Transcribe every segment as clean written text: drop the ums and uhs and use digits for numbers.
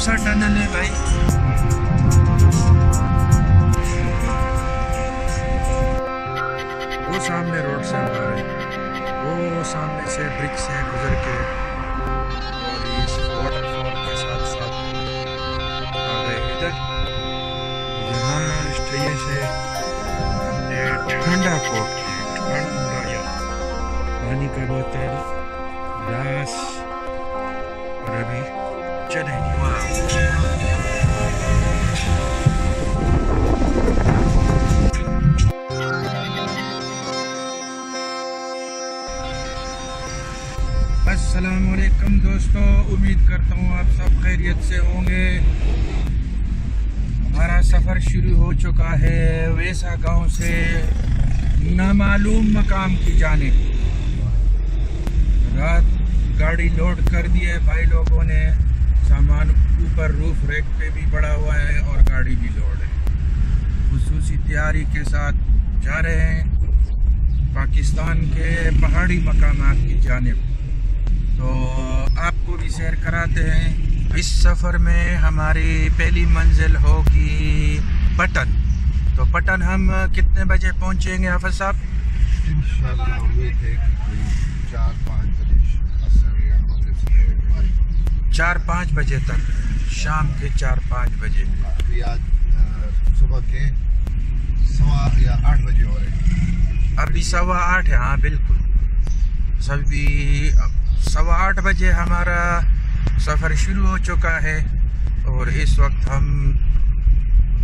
सा टनल है भाई। वो सामने रोड से हम आ रहे हैं, वो सामने से ब्रिज से गुजर के और इस वाटरफॉल के साथ साथ आ गए इधर। यहाँ स्टे से हमने ठंडा कोट किया, ठंडा या पानी का बोतल, गिलास, और अभी चलेंगे। अस्सलामुअलैकुम दोस्तों, उम्मीद करता हूँ आप सब खैरियत से होंगे। हमारा सफ़र शुरू हो चुका है वेसा गांव से नामालूम मकाम की जानिब। रात गाड़ी लोड कर दी है भाई लोगों ने, सामान ऊपर रूफ रैक पे भी पड़ा हुआ है और गाड़ी भी लोड है। खुसूसी तैयारी के साथ जा रहे हैं पाकिस्तान के पहाड़ी मकामात की जानिब। तो आपको भी सैर कराते हैं। इस सफ़र में हमारी पहली मंजिल होगी पटन। तो पटन हम कितने बजे पहुंचेंगे हाफिज़ साहब? इंशाअल्लाह उम्मीद है कि 4-5 बजे 4-5 बजे तक, शाम के 4-5 बजे। अभी आज सुबह के 8 बजे हो रहे हैं। अभी 8:15 है। हाँ बिल्कुल, सभी 8:15 बजे हमारा सफ़र शुरू हो चुका है और इस वक्त हम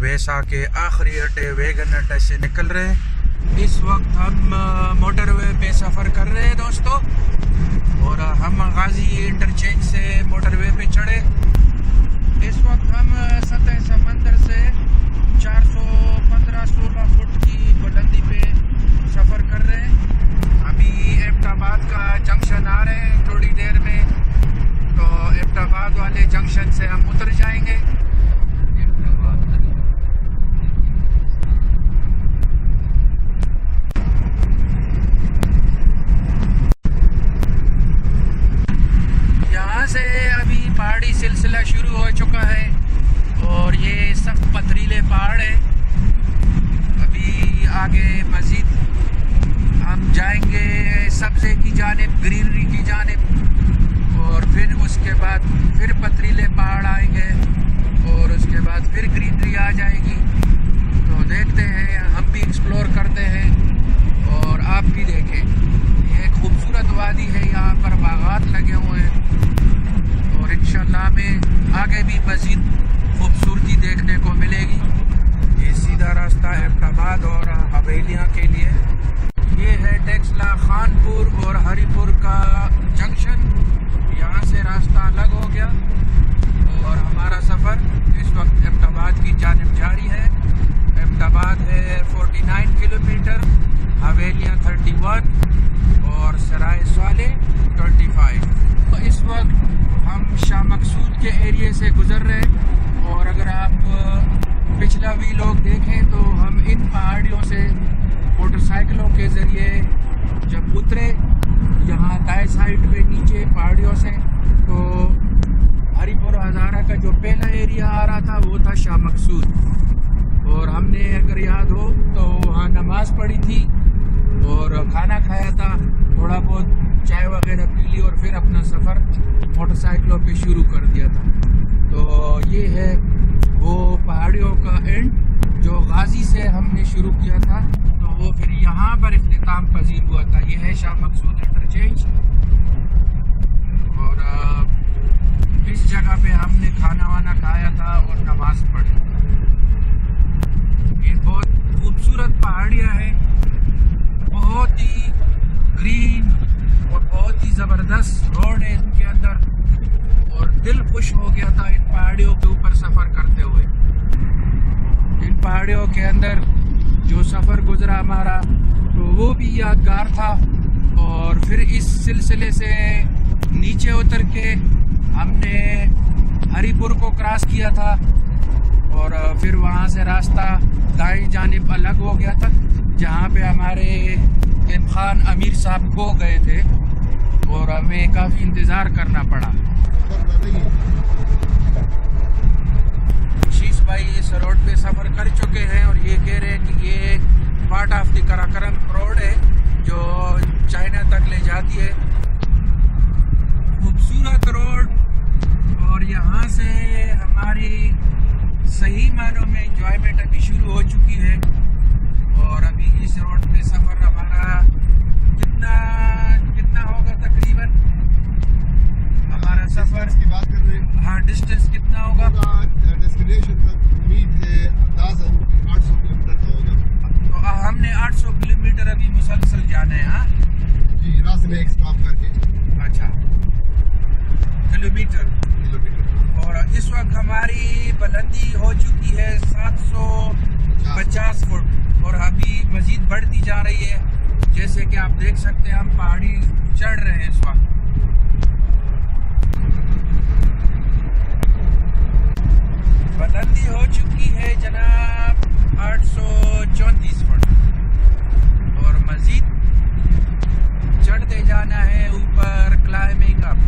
वेसा के आखिरी अड्डे वेगन अड्डे से निकल रहे हैं। इस वक्त हम मोटरवे पे सफ़र कर रहे हैं दोस्तों, और हम गाजी इंटरचेंज से मोटरवे पे चढ़े। इस वक्त हम सतह समंदर से 415-16 फुट की बुलंदी पे सफ़र कर रहे हैं। अभी एबटाबाद का जंक्शन आ रहे हैं थोड़ी देर में, तो एबटाबाद वाले जंक्शन से हम उतर जाएंगे। यहाँ से अभी पहाड़ी सिलसिला शुरू हो चुका है और ये सख्त पथरीले पहाड़ है। अभी आगे मज़ीद हम जाएंगे सब्ज़े की जानिब, ग्रीनरी की जानिब, और फिर उसके बाद फिर पथरीले पहाड़ आएंगे और उसके बाद फिर ग्रीनरी आ जाएगी। तो देखते हैं, हम भी एक्सप्लोर करते हैं और आप भी देखें। ये खूबसूरत वादी है, यहाँ पर बागात लगे हुए हैं और इंशाल्लाह में आगे भी मज़ीद खूबसूरती देखने को मिलेगी। ये सीधा रास्ता है एबटाबाद और हवेलियाँ के लिए। ये है टेक्सला, खानपुर और हरीपुर का जंक्शन। यहाँ से रास्ता अलग हो गया और हमारा सफ़र इस वक्त एबटाबाद की जानिब जारी है। एबटाबाद है 49 किलोमीटर, हवेलियाँ 31 और सराय साले 25। तो इस वक्त हम शाह मकसूद के एरिए से गुज़र रहे हैं और अगर आप पिछला वीलॉग देखें तो हम इन पहाड़ियों से मोटरसाइकिलों के ज़रिए जब उतरे यहाँ दाएं साइड पे नीचे पहाड़ियों से, तो हरीपुर हज़ारा का जो पहला एरिया आ रहा था वो था शाह मकसूद। और हमने अगर याद हो तो वहाँ नमाज़ पढ़ी थी और खाना खाया था, थोड़ा बहुत चाय वगैरह पी ली और फिर अपना सफ़र मोटरसाइकिलों पे शुरू कर दिया था। तो ये है वो पहाड़ियों का एंड जो गाजी से हमने शुरू किया था, तो वो फिर यहाँ पर इख्तिताम पजीर हुआ था। ये है शाह मकसूद इंटरचेंज और इस जगह पे हमने खाना वाना खाया था और नमाज पढ़ी। ये बहुत खूबसूरत पहाड़ियाँ हैं, बहुत ही ग्रीन और बहुत ही ज़बरदस्त रोड है इनके अंदर, और दिल खुश हो गया था इन पहाड़ियों के ऊपर सफ़र करते हुए। इन पहाड़ियों के अंदर जो सफ़र गुजरा हमारा, तो वो भी यादगार था। और फिर इस सिलसिले से नीचे उतर के हमने हरीपुर को क्रॉस किया था और फिर वहाँ से रास्ता दाएं जानिब अलग हो गया था, जहाँ पे हमारे खान अमीर साहब खो गए थे और हमें काफ़ी इंतज़ार करना पड़ा। भाई इस रोड पे सफ़र कर चुके हैं और ये कह रहे हैं कि ये part of the Karakoram road है जो चाइना तक ले जाती है। खूबसूरत रोड और यहाँ से हमारी सही मानों में एंजॉयमेंट अभी शुरू हो चुकी है। और अभी इस रोड पे सफ़र हमारा कितना होगा तकरीबन हमारा सफ़र की बात कर रहे हैं। हाँ, डिस्टेंस कितना होगा? डेस्टिनेशन तक उम्मीद है अंदाज़न 800 किलोमीटर का होगा। तो हमने 800 किलोमीटर अभी मुसलसल जाना है। हाँ जी, रास्ते में एक स्टॉप करके। अच्छा, किलोमीटर। और इस वक्त हमारी बुलंदी हो चुकी है 750 फुट और अभी मजीद बढ़ती जा रही है। जैसे कि आप देख सकते हैं हम पहाड़ी चढ़ रहे हैं इस वक्त। बुलंदी हो चुकी है जनाब 834 फुट और मजीद चढ़ते जाना है ऊपर, क्लाइंबिंग अप।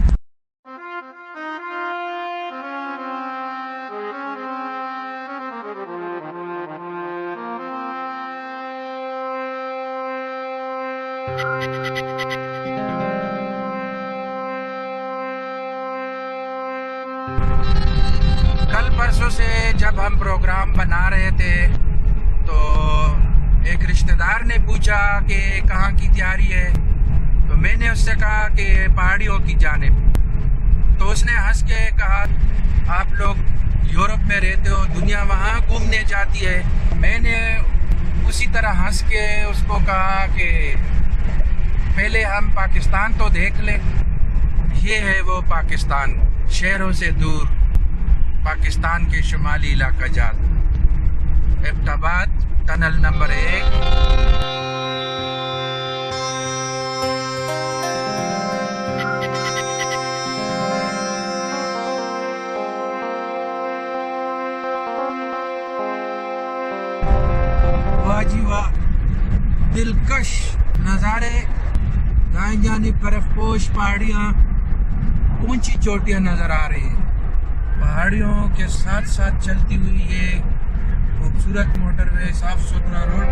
कल परसों से जब हम प्रोग्राम बना रहे थे तो एक रिश्तेदार ने पूछा कि कहाँ की तैयारी है, तो मैंने उससे कहा कि पहाड़ियों की जानिब। तो उसने हंस के कहा आप लोग यूरोप में रहते हो, दुनिया वहाँ घूमने जाती है। मैंने उसी तरह हंस के उसको कहा कि पहले हम पाकिस्तान तो देख लें। ये है वो पाकिस्तान, शहरों से दूर पाकिस्तान के शुमाली इलाका जात, एबटाबाद टनल नंबर 1। वाह जी वाह, दिलकश नज़ारे। दाएं जानिब बर्फपोश पहाड़ियाँ, ऊंची चोटियाँ नज़र आ रही हैं। पहाड़ियों के साथ साथ चलती हुई ये खूबसूरत मोटरवे, साफ सुथरा रोड।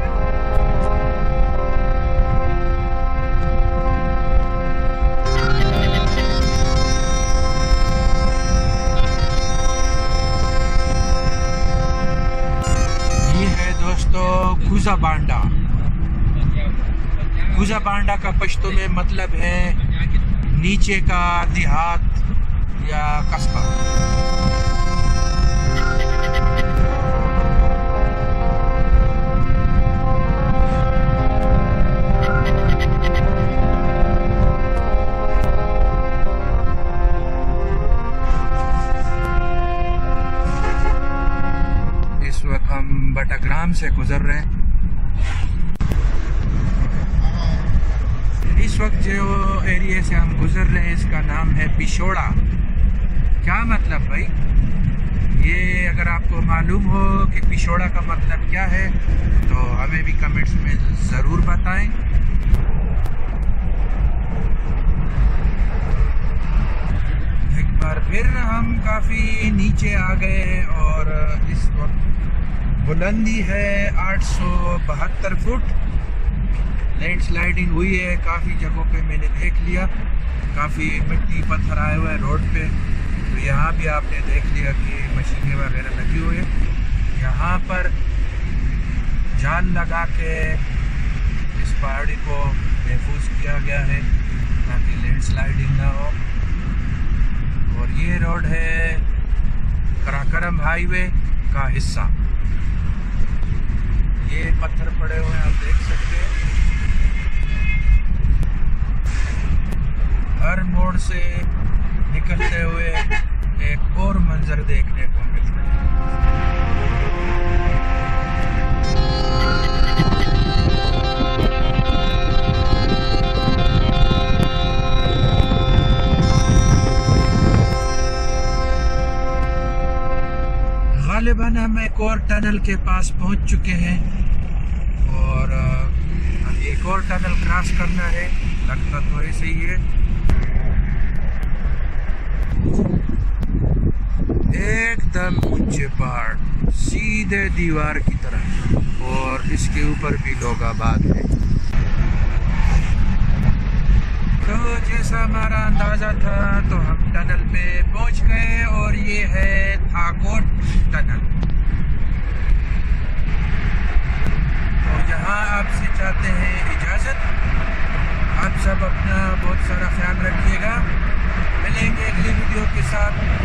ये है दोस्तों गुजाबांडा। गुजाबांडा का पश्तो में मतलब है नीचे का देहात या कस्बा। इस वक्त हम बटाग्राम से गुजर रहे हैं। इस वक्त जो एरिया से हम गुजर रहे हैं इसका नाम है पिशोड़ा। क्या मतलब भाई? ये अगर आपको मालूम हो कि पिशोड़ा का मतलब क्या है तो हमें भी कमेंट्स में ज़रूर बताएं। एक बार फिर हम काफ़ी नीचे आ गए हैं और इस वक्त बुलंदी है 872 फुट। लैंडस्लाइडिंग हुई है काफ़ी जगहों पे, मैंने देख लिया। काफ़ी मिट्टी पत्थर आए हुए हैं रोड पे। तो यहाँ भी आपने देख लिया कि मशीनें वगैरह लगी हुई है। यहाँ पर जाल लगा के इस पहाड़ी को महफूज किया गया है ताकि लैंडस्लाइडिंग ना हो। और ये रोड है कराकरम हाईवे का हिस्सा। ये पत्थर पड़े हुए हैं, आप देख सकते हैं। हर मोड़ से निकलते हुए एक और मंजर देखने को मिलता है। गालिबन हम एक और टनल के पास पहुंच चुके हैं और अब एक और टनल क्रॉस करना है। लगता तो ऐसे ही है। एकदम ऊंचे पहाड़। सीधे दीवार की तरह, और इसके ऊपर भी लोग आबाद हैं। तो जैसा हमारा अंदाज़ा था तो हम टनल पे पहुंच गए, और ये है थाकोट टनल। तो यहाँ आपसे चाहते हैं इजाज़त। आप सब अपना बहुत सारा ख्याल रखिएगा। मिलेंगे अगली वीडियो के साथ।